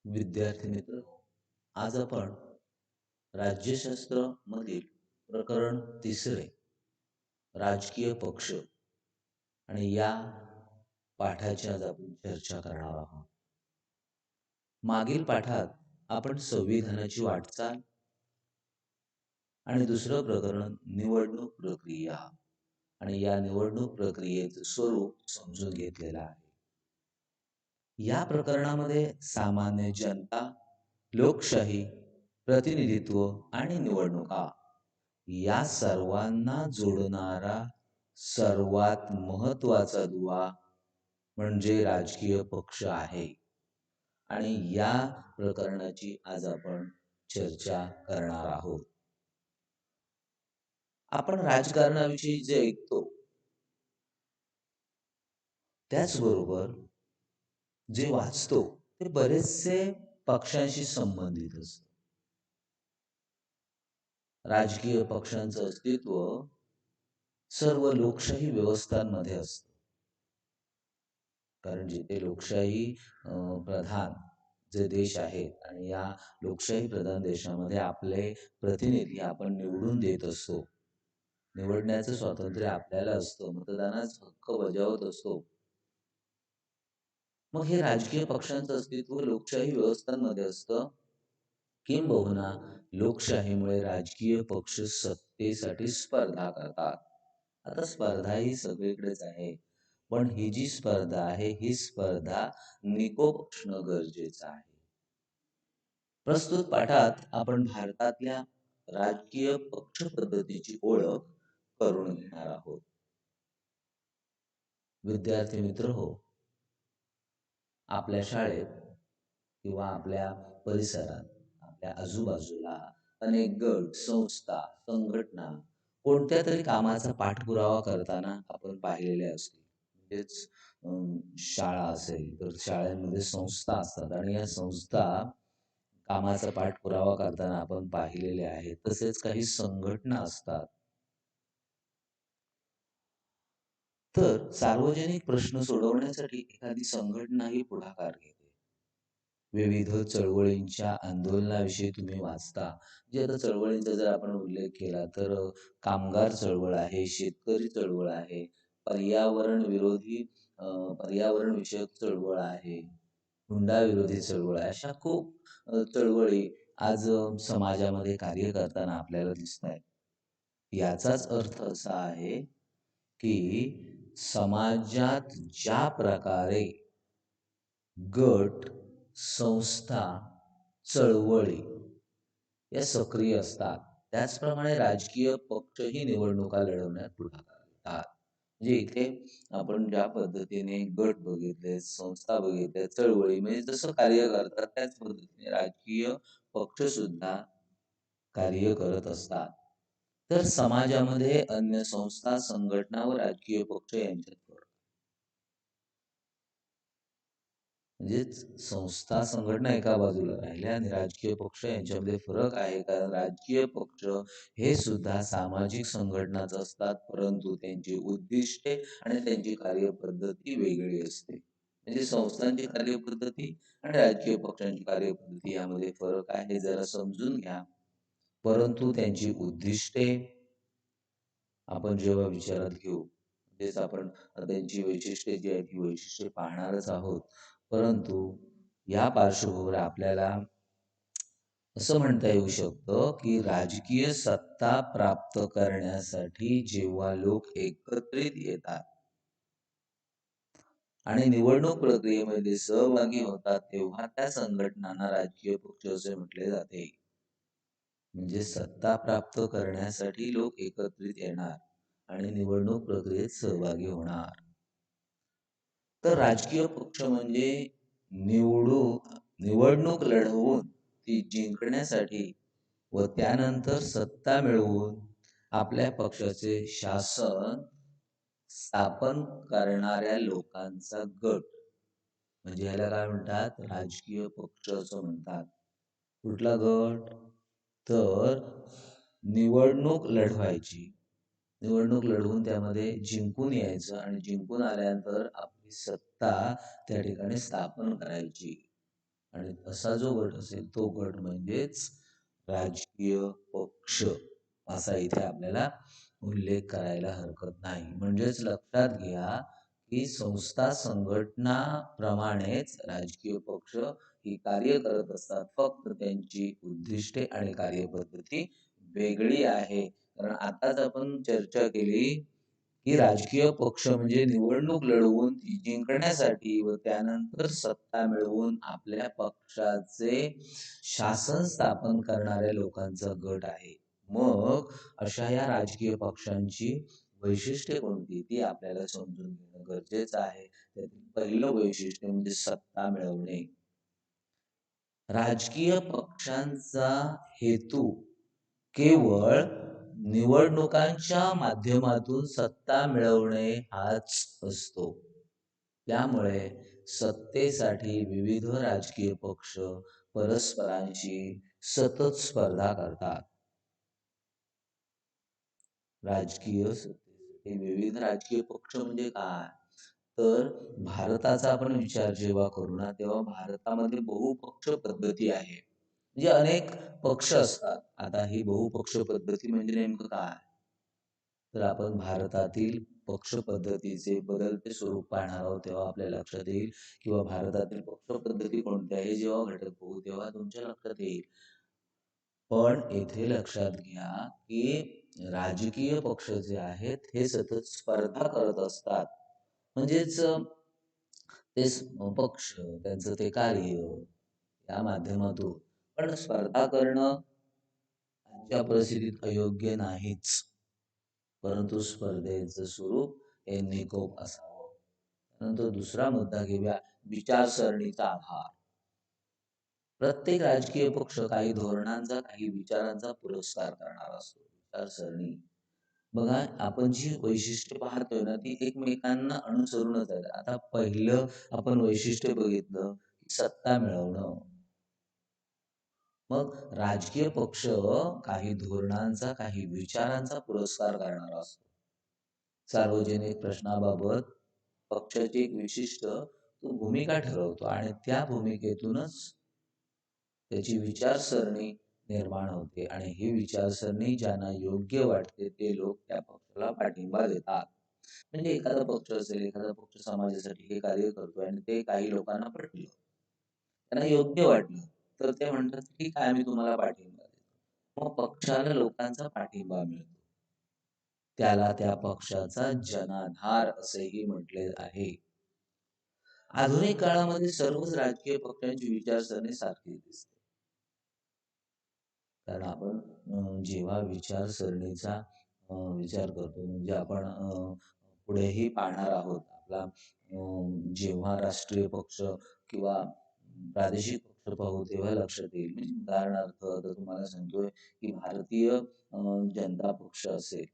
विद्यार्थी मित्र, आज आपण राज्यशास्त्र मधील प्रकरण तिसरे राजकीय पक्ष आणि या पाठाची आज आपण चर्चा करणार आहोत. मागील पाठात आपण संविधानाची वाटचाल आणि दुसरं प्रकरण निवडणूक प्रक्रिया आणि या निवडणूक प्रक्रियेचं स्वरूप समजून घेतलेलं आहे. या प्रकरणामध्ये सामान्य जनता, लोकशाही, प्रतिनिधित्व आणि निवडणुका या सर्वांना जोडणारा सर्वात महत्वाचा दुवा म्हणजे राजकीय पक्ष आहे आणि या प्रकरणाची आज आपण चर्चा करणार आहोत. आपण राजकारणाविषयी जे ऐकतो त्याचबरोबर जे वाचतो ते बरेचसे पक्षांशी संबंधित असतं. राजकीय पक्षांचं अस्तित्व सर्व लोकशाही व्यवस्थांमध्ये असतं. कारण जिथे लोकशाही प्रधान जे देश आहेत आणि या लोकशाही प्रधान देशामध्ये आपले प्रतिनिधी आपण निवडून देत असतो. निवडण्याचं स्वातंत्र्य आपल्याला असतं, मतदानाचा हक्क बजावत असतो. मग हे राजकीय पक्षांचं अस्तित्व लोकशाही व्यवस्थांमध्ये असतं. किंबहुना लोकशाहीमुळे राजकीय पक्ष सत्तेसाठी स्पर्धा करतात. आता स्पर्धा ही सगळीकडेच आहे, पण ही जी स्पर्धा आहे ही स्पर्धा निकोप असणं गरजेचं आहे. प्रस्तुत पाठात आपण भारतातल्या राजकीय पक्ष पद्धतीची ओळख करून घेणार आहोत. विद्यार्थी मित्र हो, आपल्या शाळेत किंवा आपल्या परिसरात, आपल्या आजूबाजूला अनेक गट, संस्था, संघटना कोणत्या तरी कामाचा पाठपुरावा करताना आपण पाहिलेले असतील. म्हणजेच शाळा असेल तर शाळांमध्ये संस्था असतात आणि या संस्था कामाचा पाठपुरावा करताना आपण पाहिलेले आहेत. तसेच काही संघटना असतात. तर सार्वजनिक प्रश्न सोडवण्यासाठी एखादी संघटना ही पुढाकार घेते. विविध चळवळींच्या आंदोलनाविषयी तुम्ही वाचता. जे आता चळवळींचा जर आपण उल्लेख केला तर कामगार चळवळ आहे, शेतकरी चळवळ आहे, पर्यावरण विरोधी पर्यावरण विषयक चळवळ आहे, हुंडा विरोधी चळवळ आहे. अशा खूप चळवळी आज समाजामध्ये कार्य करताना आपल्याला दिसतायत. याचाच अर्थ असा आहे की समाजात ज्या प्रकारे गट, संस्था, चळवळी या सक्रिय असतात, त्याचप्रमाणे राजकीय पक्षही निवडणुका लढवण्यात पुढाकार घेतात. म्हणजे इथे आपण ज्या पद्धतीने गट बघितले, संस्था बघितल्या, चळवळी म्हणजे जसं कार्य करतात त्याच पद्धतीने राजकीय पक्ष सुद्धा कार्य करत असतात. तर समाजामध्ये अन्य संस्था, संघटना व राजकीय पक्ष यांच्यात फरक. म्हणजेच संस्था, संघटना एका बाजूला राहिल्या आणि राजकीय पक्ष यांच्यामध्ये फरक आहे. कारण राजकीय पक्ष हे सुद्धा सामाजिक संघटनाच असतात, परंतु त्यांची उद्दिष्टे आणि त्यांची कार्यपद्धती वेगळी असते. म्हणजे संस्थांची कार्यपद्धती आणि राजकीय पक्षांची कार्यपद्धती यामध्ये फरक आहे, जरा समजून घ्या. परंतु त्यांची उद्दिष्टे आपण जेव्हा विचारात घेऊ, तेच आपण त्यांची वैशिष्ट्ये जी आहेत, ही वैशिष्ट्ये पाहणारच आहोत. परंतु या पार्श्वभूमीवर आपल्याला असं म्हणता येऊ शकतं, की राजकीय सत्ता प्राप्त करण्यासाठी जेव्हा लोक एकत्रित येतात आणि निवडणूक प्रक्रियेमध्ये सहभागी होतात, तेव्हा त्या संघटनांना राजकीय पक्ष असे म्हटले जाते. म्हणजे सत्ता प्राप्त करण्यासाठी लोक एकत्रित येणार आणि निवडणूक प्रक्रियेत सहभागी होणार. तर राजकीय पक्ष म्हणजे निवडणूक लढवून ती जिंकण्यासाठी व त्यानंतर सत्ता मिळवून आपल्या पक्षाचे शासन स्थापन करणाऱ्या लोकांचा गट. म्हणजे ह्याला काय म्हणतात? राजकीय पक्ष असं म्हणतात. कुठला गट? तर निवडणूक लढवायची. निवडणूक लढवून त्यामध्ये जिंकून यायचं आणि जिंकून आल्यानंतर आपली सत्ता त्या ठिकाणी स्थापन करायची. आणि असा जो गट असेल तो गट म्हणजेच राजकीय पक्ष असा इथे आपल्याला उल्लेख करायला हरकत नाही. म्हणजेच लक्षात घ्या, की संस्था संघटनाप्रमाणेच राजकीय पक्ष ही कार्य करत असतात. फक्त त्यांची उद्दिष्टे आणि कार्यपद्धती वेगळी आहे. कारण आताच आपण चर्चा केली, की राजकीय पक्ष म्हणजे निवडणूक लढवून ती जिंकण्यासाठी व त्यानंतर सत्ता मिळवून आपल्या पक्षाचे शासन स्थापन करणाऱ्या लोकांचा गट आहे. मग अशा या राजकीय पक्षांची वैशिष्ट्ये कोणती ती आपल्याला समजून घेणं गरजेचं आहे. त्यातील पहिलं वैशिष्ट्य म्हणजे सत्ता मिळवणे. राजकीय पक्षांचा हेतू केवळ निवडणुकांच्या माध्यमातून सत्ता मिळवणे हाच असतो. त्यामुळे सत्तेसाठी विविध राजकीय पक्ष परस्परांशी सतत स्पर्धा करतात. राजकीय सत्तेसाठी विविध राजकीय पक्ष म्हणजे काय? तर भारताचा आपण विचार जेव्हा करू ना, तेव्हा भारतामध्ये बहुपक्ष पद्धती आहे. म्हणजे अनेक पक्ष असतात. आता ही बहुपक्ष पद्धती म्हणजे नेमकं काय? तर आपण भारतातील पक्ष पद्धतीचे बदलते स्वरूप पाहणार आहोत, तेव्हा आपल्या लक्षात येईल किंवा भारतातील पक्ष पद्धती कोणत्या हे जेव्हा घटक पाहू, तेव्हा तुमच्या लक्षात येईल. पण येथे लक्षात घ्या, की राजकीय पक्ष जे आहेत, हे सतत स्पर्धा करत असतात. म्हणजेच पक्ष, त्यांचं ते कार्य या माध्यमातून. पण स्पर्धा करणं आजच्या परिस्थितीत अयोग्य नाहीच. परंतु स्पर्धेचं स्वरूप हे निकोप असावं. नंतर दुसरा मुद्दा घेऊया, विचारसरणीचा आधार. प्रत्येक राजकीय पक्ष काही धोरणांचा, काही विचारांचा पुरस्कार करणारा असतो. विचारसरणी बघा, आपण जी वैशिष्ट्ये पाहतोय ना, ती एकमेकांना अनुसरूनच आहेत. आता पहिलं आपण वैशिष्ट्य बघितलं, की सत्ता मिळवणं. मग राजकीय पक्ष काही धोरणांचा, काही विचारांचा पुरस्कार करणारा असतो. सार्वजनिक प्रश्नाबाबत पक्षाची एक विशिष्ट तो भूमिका ठरवतो आणि त्या भूमिकेतूनच त्याची विचारसरणी निर्माण होते आणि ही विचारसरणी ज्यांना योग्य वाटते ते लोक त्या पक्षाला पाठिंबा देतात. म्हणजे एखादा पक्ष असेल, एखादा पक्ष समाजासाठी हे कार्य करतोय आणि ते काही लोकांना पटलं, त्यांना योग्य वाटलं, तर ते म्हणतात, "ठीक आहे, आम्ही तुम्हाला पाठिंबा देतो." मग पक्षाला लोकांचा पाठिंबा मिळतो. त्याला त्या पक्षाचा जनाधार असेही म्हटले आहे. आधुनिक काळामध्ये सर्वच राजकीय पक्षांची विचारसरणी सारखीच दिसते. कारण आपण जेव्हा विचारसरणीचा विचार करतो म्हणजे आपण पुढेही पाहणार आहोत. आपला जेव्हा राष्ट्रीय पक्ष किंवा प्रादेशिक पक्ष पाहू तेव्हा लक्षात येईल. म्हणजे उदाहरणार्थ आता तुम्हाला सांगतोय, की भारतीय जनता पक्ष असेल,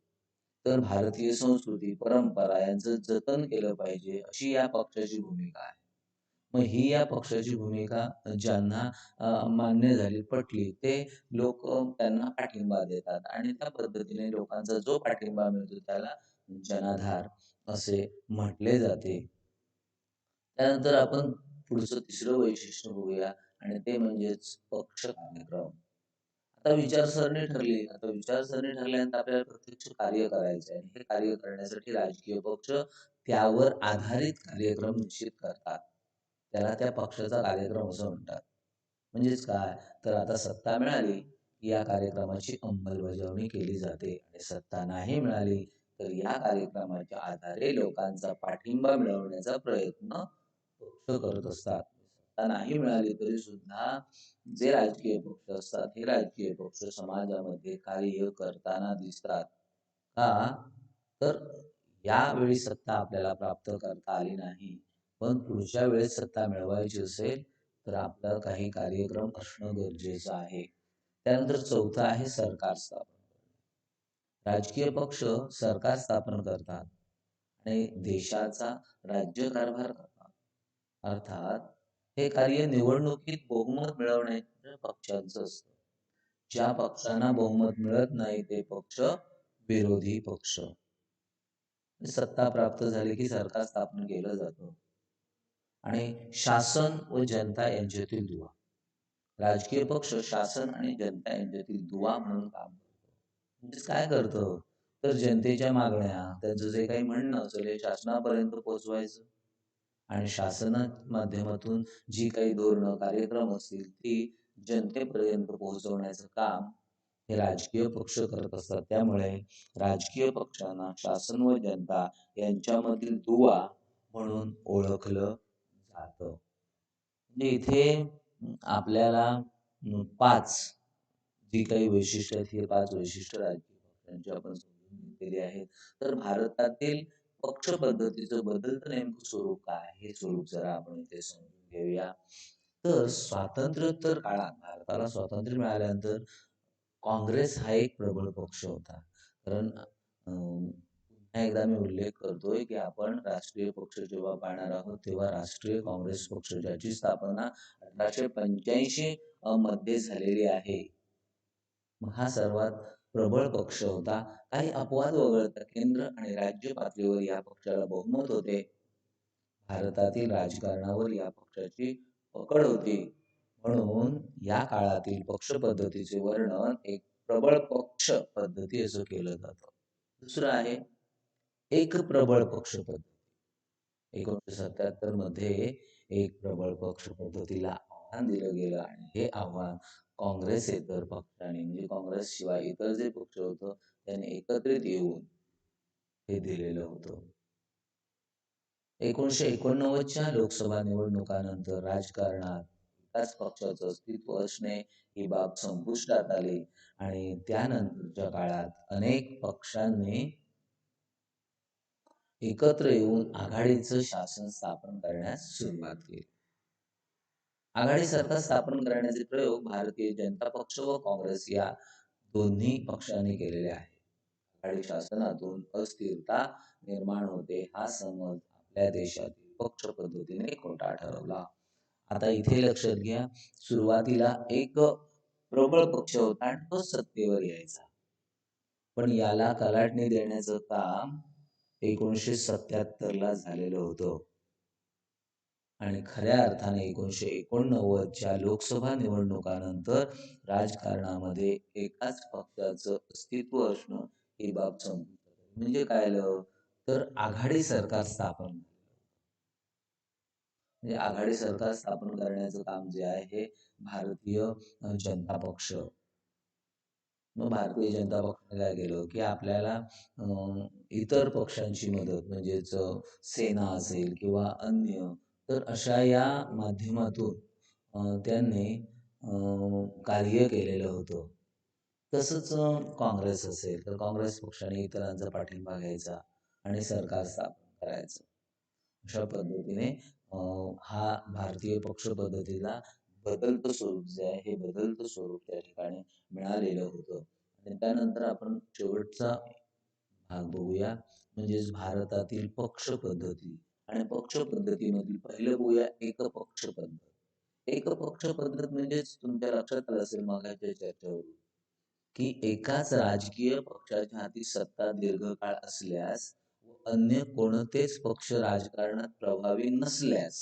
तर भारतीय संस्कृती, परंपरा यांचं जतन केलं पाहिजे अशी या पक्षाची भूमिका आहे. मग ही या पक्षाची भूमिका ज्यांना मान्य झाली, पटली, ते लोक त्यांना पाठिंबा देतात आणि त्या पद्धतीने लोकांचा जो पाठिंबा मिळतो त्याला जनाधार असे म्हटले जाते. त्यानंतर आपण पुढचं तिसरं वैशिष्ट्य बघूया आणि ते म्हणजेच पक्ष कार्यक्रम. आता विचारसरणी ठरली. आता विचारसरणी ठरल्यानंतर आपल्याला प्रत्यक्ष कार्य करायचं आहे. हे कार्य करण्यासाठी राजकीय पक्ष त्यावर आधारित कार्यक्रम निश्चित करतात. त्याला त्या पक्षाचा कार्यक्रम असं म्हणतात. म्हणजेच काय? तर आता सत्ता मिळाली, की या कार्यक्रमाची अंमलबजावणी केली जाते आणि सत्ता नाही मिळाली, तर या कार्यक्रमाच्या आधारे लोकांचा पाठिंबा मिळवण्याचा प्रयत्न पक्ष करत असतात. सत्ता नाही मिळाली तरी सुद्धा जे राजकीय पक्ष असतात, हे राजकीय पक्ष समाजामध्ये कार्य करताना दिसतात. का? तर यावेळी सत्ता आपल्याला प्राप्त करता आली नाही. पण पुढच्या वेळेस सत्ता मिळवायची असेल, तर आपलं काही कार्यक्रम असणं गरजेचं आहे. त्यानंतर चौथं आहे सरकार स्थापन. राजकीय पक्ष सरकार स्थापन करतात आणि देशाचा राज्यकारभार करतात. अर्थात हे कार्य निवडणुकीत बहुमत मिळवण्याच्या पक्षांचं असतं. ज्या पक्षांना बहुमत मिळत नाही ते पक्ष विरोधी पक्ष. सत्ता प्राप्त झाली की सरकार स्थापन केलं जातं. आणि शासन व जनता यांच्यातील दुवा. राजकीय पक्ष शासन आणि जनता यांच्यातील दुवा म्हणून काम करतो. म्हणजेच काय करतं? तर जनतेच्या मागण्या, त्यांचं जे काही म्हणणं असेल हे शासनापर्यंत पोहोचवायचं आणि शासना माध्यमातून जी काही धोरणं, कार्यक्रम असतील ती जनतेपर्यंत पोहोचवण्याचं काम हे राजकीय पक्ष करत असतात. त्यामुळे राजकीय पक्षांना शासन व जनता यांच्यामधील दुवा म्हणून ओळखलं जातं. म्हणजे इथे आपल्याला 5 जी काही वैशिष्ट्य आहेत, ही 5 वैशिष्ट्य राजकीय पक्षांची आपण समजून घेतलेली आहेत. तर भारतातील पक्ष पद्धतीचं बदलतं नेमकं स्वरूप काय आहे? हे स्वरूप जरा आपण इथे समजून घेऊया. तर स्वातंत्र्योत्तर काळात भारताला स्वातंत्र्य मिळाल्यानंतर काँग्रेस हा एक प्रबळ पक्ष होता. कारण पुन्हा एकदा मी उल्लेख करतोय, की आपण राष्ट्रीय पक्ष जेव्हा पाहणार आहोत, तेव्हा राष्ट्रीय काँग्रेस पक्ष ज्याची स्थापना 1885 मध्ये झालेली आहे. मग हा सर्वात प्रबळ पक्ष होता. काही अपवाद वगळता केंद्र आणि राज्य पातळीवर या पक्षाला बहुमत होते. भारतातील राजकारणावर या पक्षाची पकड होती. म्हणून या काळातील पक्ष पद्धतीचे वर्णन एक प्रबळ पक्ष पद्धती असं केलं जातं. दुसरं आहे एक प्रबळ पक्ष पद्धती. 1977 मध्ये एक प्रबळ पक्ष पद्धतीला आव्हान दिलं गेलं आणि हे आव्हान काँग्रेसेतर पक्षाने म्हणजे काँग्रेस शिवाय इतर जे पक्ष होतं त्यांनी एकत्रित येऊन हे दिलेलं होतं. 1989च्या लोकसभा निवडणुकानंतर राजकारणात एकाच पक्षाचं अस्तित्व असणे ही बाब संपुष्टात आली आणि त्यानंतरच्या काळात अनेक पक्षांनी एकत्र येऊन आघाडीचं शासन स्थापन करण्यास सुरुवात केली. आघाडी सरकार स्थापन करण्याचे प्रयोग भारतीय जनता पक्ष व काँग्रेस या दोन्ही पक्षांनी केलेले आहेत. आघाडी शासनातून अस्थिरता निर्माण होते हा समज आपल्या देशातील पक्ष पद्धतीने खोटा ठरवला. आता इथे लक्षात घ्या, सुरुवातीला एक प्रबळ पक्ष होता आणि तो सत्तेवर यायचा. पण याला कलाटणी देण्याचं काम 1977 ला झालेलं होतं. आणि खऱ्या अर्थाने 1989च्या लोकसभा निवडणुकानंतर राजकारणामध्ये एकाच पक्षाचं अस्तित्व असणं ही बाब संपुष्टात आली. म्हणजे काय आलं? तर आघाडी सरकार स्थापन म्हणजे आघाडी सरकार स्थापन करण्याचं काम जे आहे हे भारतीय जनता पक्ष. मग भारतीय जनता पक्षाने काय केलं, की आपल्याला इतर पक्षांची मदत म्हणजेच सेना असेल किंवा अन्य तर अशा या माध्यमातून त्यांनी कार्य केलेलं होतं. तसंच काँग्रेस असेल तर काँग्रेस पक्षाने इतरांचा पाठिंबा घ्यायचा आणि सरकार स्थापन करायचं. अशा पद्धतीने हा भारतीय पक्ष पद्धतीला बदलतं स्वरूप जे आहे हे बदलतं स्वरूप त्या ठिकाणी मिळालेलं होतं. आणि त्यानंतर आपण शेवटचा भाग बघूया म्हणजेच भारतातील पक्ष पद्धती आणि पक्ष पद्धतीमधील पहिलं बघूया एकपक्ष पद्धत. एकपक्ष पद्धत म्हणजेच तुमच्या लक्षात आलं असेल मागाच्या चर्चेवरून की एकाच राजकीय पक्षाच्या हाती सत्ता दीर्घकाळ असल्यास व अन्य कोणतेच पक्ष राजकारणात प्रभावी नसल्यास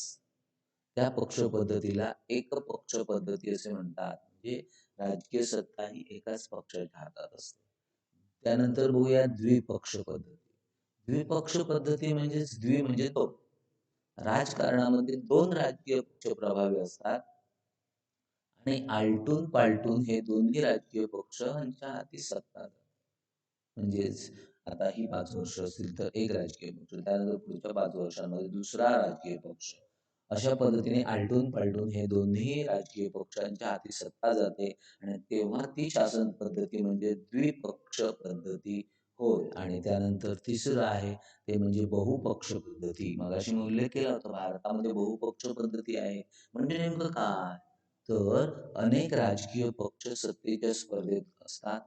त्या पक्ष पद्धतीला एकपक्ष पद्धती असे म्हणतात. म्हणजे राजकीय सत्ता ही एकाच पक्षाच्या हातात असते. त्यानंतर बघूया द्विपक्ष पद्धती. द्विपक्ष पद्धती म्हणजेच द्वि म्हणजे दोन. राजकारणामध्ये दोन राजकीय पक्ष प्रभावी असतात आणि आलटून पालटून हे दोन्ही राजकीय पक्षांच्या हाती सत्ता जाते. म्हणजेच आता ही 5 वर्ष असतील तर एक राजकीय पक्ष, त्यानंतर पुढच्या 5 वर्षांमध्ये दुसरा राजकीय पक्ष. अशा पद्धतीने आलटून पालटून हे दोन्ही राजकीय पक्षांच्या हाती सत्ता जाते आणि तेव्हा ती शासन पद्धती म्हणजे द्विपक्ष पद्धती होय. आणि त्यानंतर तिसरं आहे ते म्हणजे बहुपक्ष पद्धती. मगाशी मी उल्लेख केला होता भारतामध्ये बहुपक्ष पद्धती आहे. म्हणजे नेमकं काय? तर अनेक राजकीय पक्ष सत्तेच्या स्पर्धेत असतात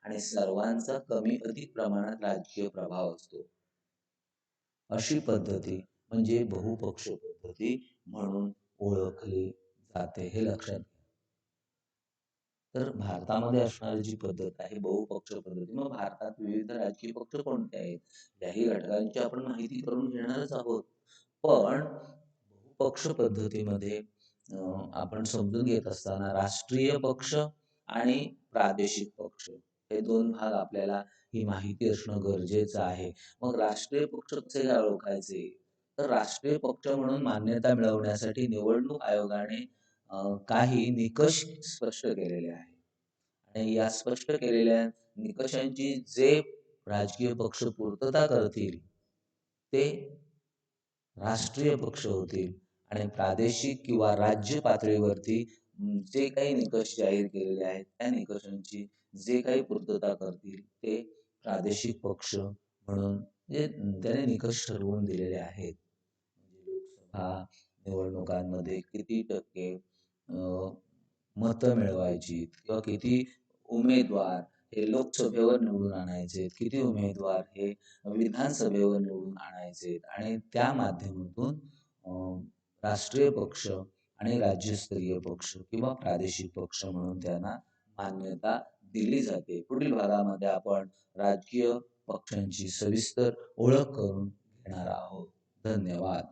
आणि सर्वांचा कमी अधिक प्रमाणात राजकीय प्रभाव असतो. अशी पद्धती म्हणजे बहुपक्ष पद्धती म्हणून ओळखली जाते. हे लक्षात घ्या. तर भारतामध्ये असणारी जी पद्धत आहे बहुपक्ष पद्धती. मग भारतात विविध राजकीय पक्ष कोणते आहेत? याही घटकांची आपण माहिती करून घेणारच आहोत. पण पक्ष पद्धतीमध्ये आपण समजून घेत असताना राष्ट्रीय पक्ष आणि प्रादेशिक पक्ष हे 2 भाग आपल्याला ही माहिती असणं गरजेचं आहे. मग राष्ट्रीय पक्ष कसे काय ओळखायचे? तर राष्ट्रीय पक्ष म्हणून मान्यता मिळवण्यासाठी निवडणूक आयोगाने काही निकष स्पष्ट केलेले आहेत. आणि या स्पष्ट केलेल्या निकषांची जे राजकीय पक्ष पूर्तता करतील, ते राष्ट्रीय पक्ष होतील आणि प्रादेशिक किंवा राज्य पातळीवरती जे काही निकष जाहीर केलेले आहेत, त्या निकषांची जे काही पूर्तता करतील, ते प्रादेशिक पक्ष म्हणून म्हणजे त्याने निकष ठरवून दिलेले आहेत. म्हणजे लोकसभा निवडणुकांमध्ये किती टक्के मतं मिळवायची किंवा किती उमेदवार हे लोकसभेवर निवडून आणायचे, किती उमेदवार हे विधानसभेवर निवडून आणायचे आणि त्या माध्यमातून राष्ट्रीय पक्ष आणि राज्यस्तरीय पक्ष किंवा प्रादेशिक पक्ष म्हणून त्यांना मान्यता दिली जाते. पुढील भागामध्ये आपण राजकीय पक्षांची सविस्तर ओळख करून घेणार आहोत. धन्यवाद.